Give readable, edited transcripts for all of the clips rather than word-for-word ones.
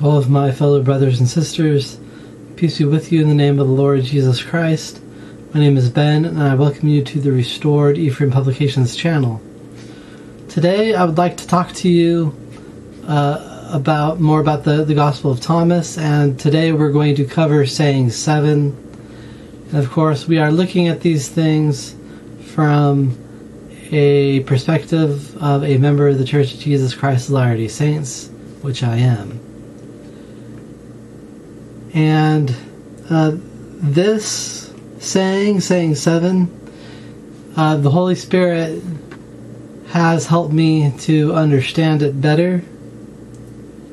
all of my fellow brothers and sisters. Peace be with you in the name of the Lord Jesus Christ. My name is Ben, and I welcome you to the Restored Ephraim Publications channel. Today, I would like to talk to you more about the Gospel of Thomas, and today we're going to cover saying 7. And of course, we are looking at these things from a perspective of a member of the Church of Jesus Christ of Latter-day Saints, which I am. And this saying 7, the Holy Spirit has helped me to understand it better.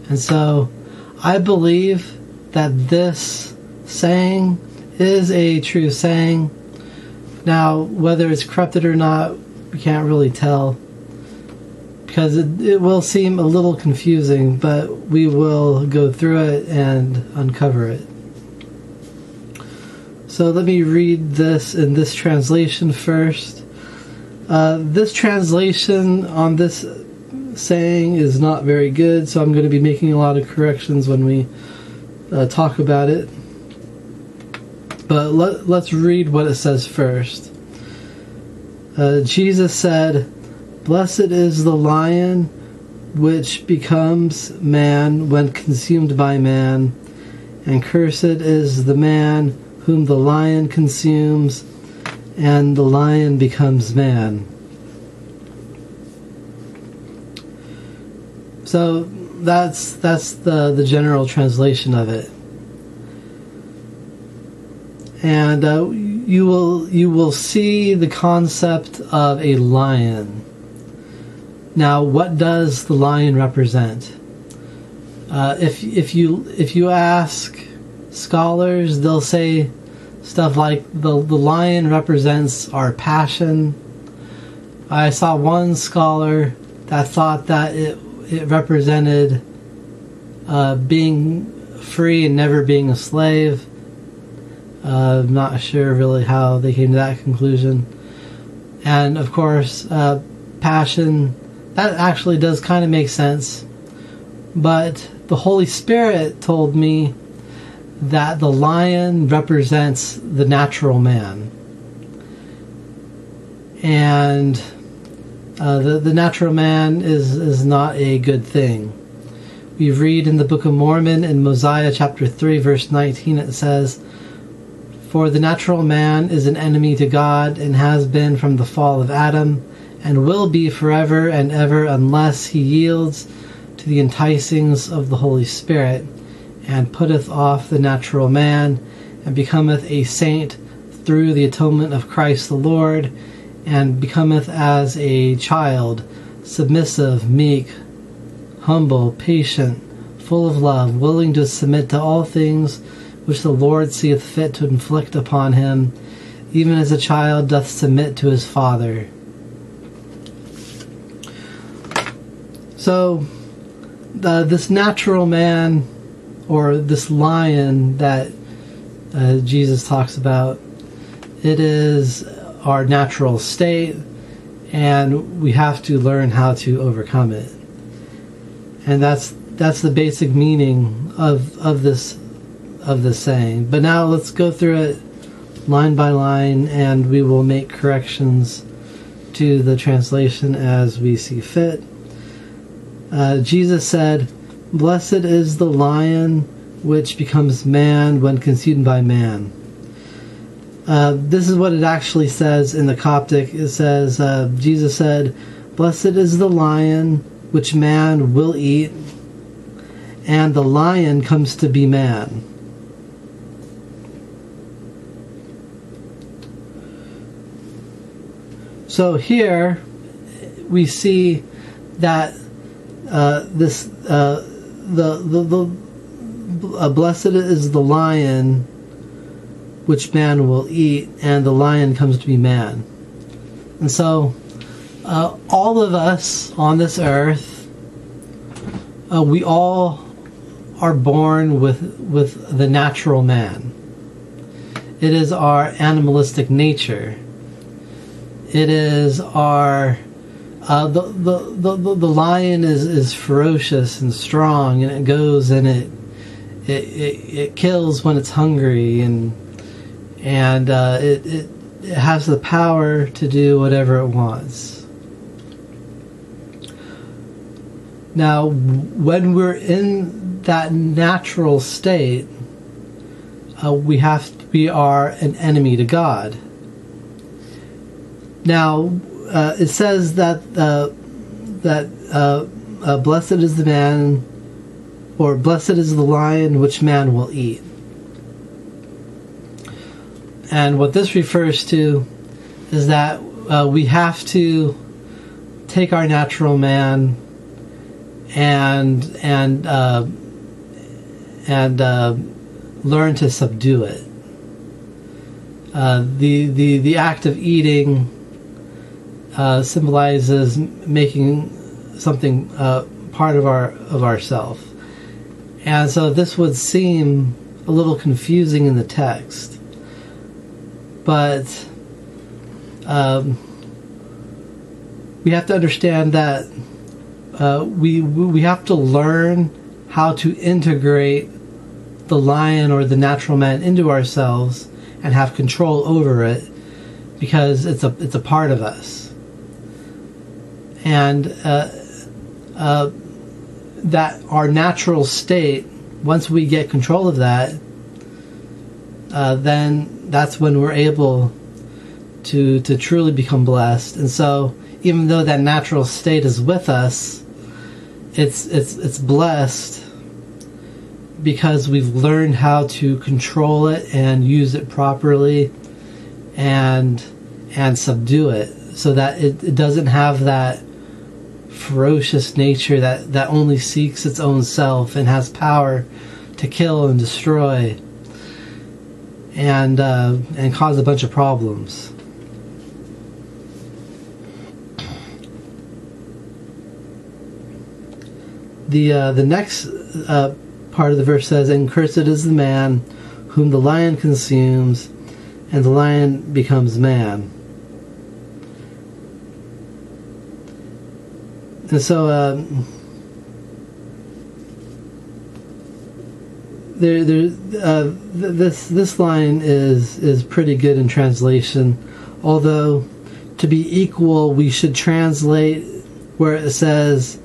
And so I believe that this saying is a true saying. Now, whether it's corrupted or not, we can't really tell, because it will seem a little confusing, but we will go through it and uncover it. So let me read this in this translation first. This translation on this saying is not very good, so I'm going to be making a lot of corrections when we talk about it. But let's read what it says first. Jesus said, "Blessed is the lion which becomes man when consumed by man, and cursed is the man whom the lion consumes, and the lion becomes man." So that's the general translation of it. And you will see the concept of a lion. Now, what does the lion represent? If you ask scholars, they'll say stuff like the lion represents our passion. I saw one scholar that thought that it represented being free and never being a slave. I'm not sure really how they came to that conclusion. And of course, passion, that actually does kind of make sense. But the Holy Spirit told me that the lion represents the natural man. And the natural man is not a good thing. We read in the Book of Mormon in Mosiah chapter 3 verse 19, it says, "For the natural man is an enemy to God, and has been from the fall of Adam, and will be forever and ever unless he yields to the enticings of the Holy Spirit, and putteth off the natural man, and becometh a saint through the atonement of Christ the Lord, and becometh as a child, submissive, meek, humble, patient, full of love, willing to submit to all things which the Lord seeth fit to inflict upon him, even as a child doth submit to his father." So, this natural man, or this lion that Jesus talks about, it is our natural state, and we have to learn how to overcome it. And that's the basic meaning of this saying. But now let's go through it line by line, and we will make corrections to the translation as we see fit. Jesus said, "Blessed is the lion which becomes man when consumed by man." This is what it actually says in the Coptic. It says, Jesus said, "Blessed is the lion which man will eat, and the lion comes to be man." So here we see that blessed is the lion which man will eat, and the lion comes to be man. And so all of us on this earth, we all are born with the natural man. It is our animalistic nature. It is our the lion is ferocious and strong, and it goes and it kills when it's hungry, and it has the power to do whatever it wants. Now, when we're in that natural state, we are an enemy to God. Now, it says that blessed is the man, or blessed is the lion which man will eat. And what this refers to is that we have to take our natural man and learn to subdue it. The act of eating symbolizes making something part of ourself, and so this would seem a little confusing in the text, but we have to understand that we have to learn how to integrate the lion or the natural man into ourselves and have control over it, because it's a part of us. And that our natural state, once we get control of that, then that's when we're able to truly become blessed. And so, even though that natural state is with us, it's blessed because we've learned how to control it and use it properly, and subdue it, so that it doesn't have that ferocious nature that only seeks its own self and has power to kill and destroy and cause a bunch of problems. The next part of the verse says, "And cursed is the man whom the lion consumes, and the lion becomes man." And so this line is pretty good in translation, although to be equal we should translate where it says,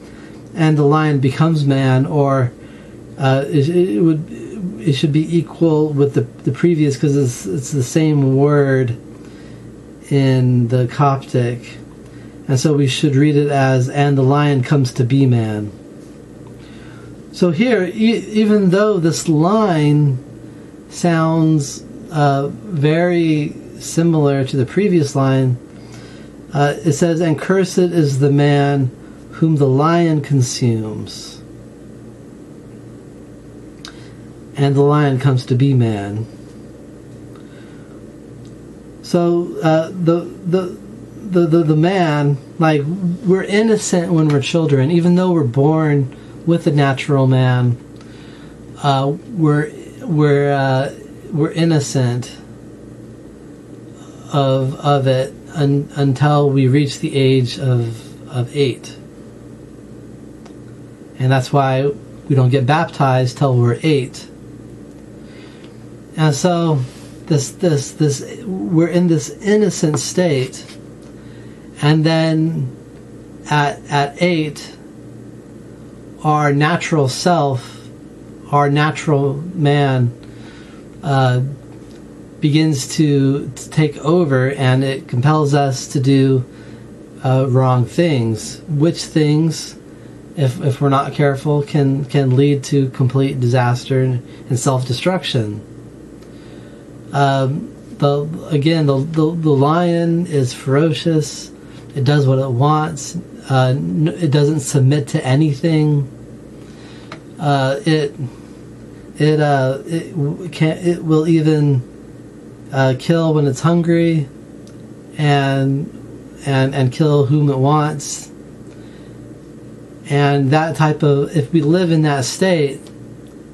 "And the lion becomes man," or it should be equal with the previous, because it's the same word in the Coptic. And so we should read it as, "And the lion comes to be man." So here, even though this line sounds very similar to the previous line, it says, "And cursed is the man whom the lion consumes, and the lion comes to be man." So the man, like, we're innocent when we're children, even though we're born with a natural man. We're innocent of it until we reach the age of 8, and that's why we don't get baptized till we're 8. And so this we're in this innocent state. And then at 8, our natural self, our natural man, begins to take over, and it compels us to do wrong things. Which things, if we're not careful, can lead to complete disaster and self-destruction. The lion is ferocious. It does what it wants. It doesn't submit to anything. It will even kill when it's hungry, and kill whom it wants. And that type of, if we live in that state,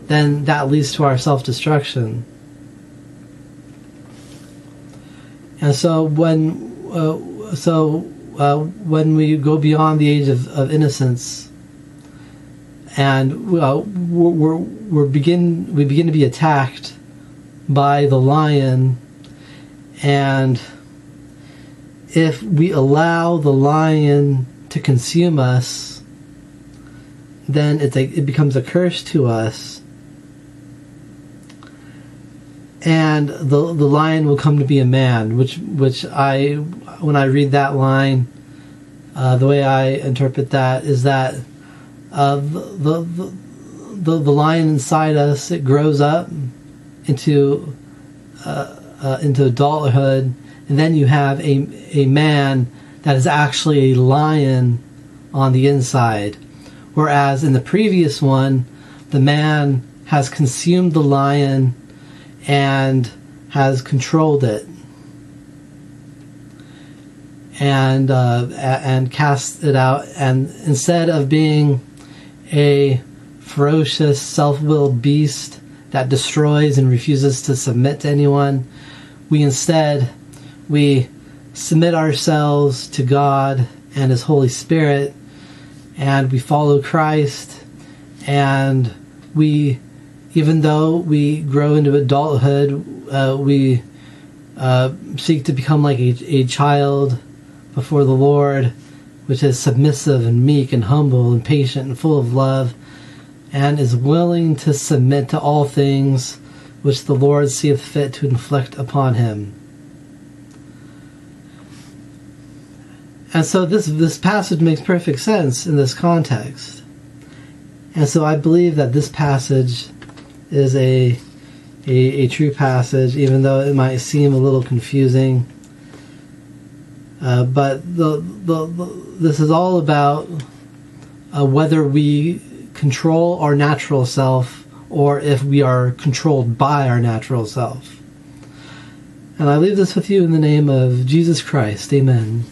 then that leads to our self-destruction. And so when we go beyond the age of innocence, and we begin to be attacked by the lion, and if we allow the lion to consume us, then it becomes a curse to us, and the lion will come to be a man, which when I read that line, the way I interpret that is that the lion inside us, it grows up into adulthood, and then you have a man that is actually a lion on the inside. Whereas in the previous one, the man has consumed the lion and has controlled it, and cast it out. And instead of being a ferocious, self-willed beast that destroys and refuses to submit to anyone, we submit ourselves to God and His Holy Spirit, and we follow Christ, and even though we grow into adulthood, we seek to become like a child before the Lord, which is submissive and meek and humble and patient and full of love, and is willing to submit to all things which the Lord seeth fit to inflict upon him. And so this passage makes perfect sense in this context. And so I believe that this passage is a true passage, even though it might seem a little confusing. But this is all about whether we control our natural self or if we are controlled by our natural self. And I leave this with you in the name of Jesus Christ. Amen.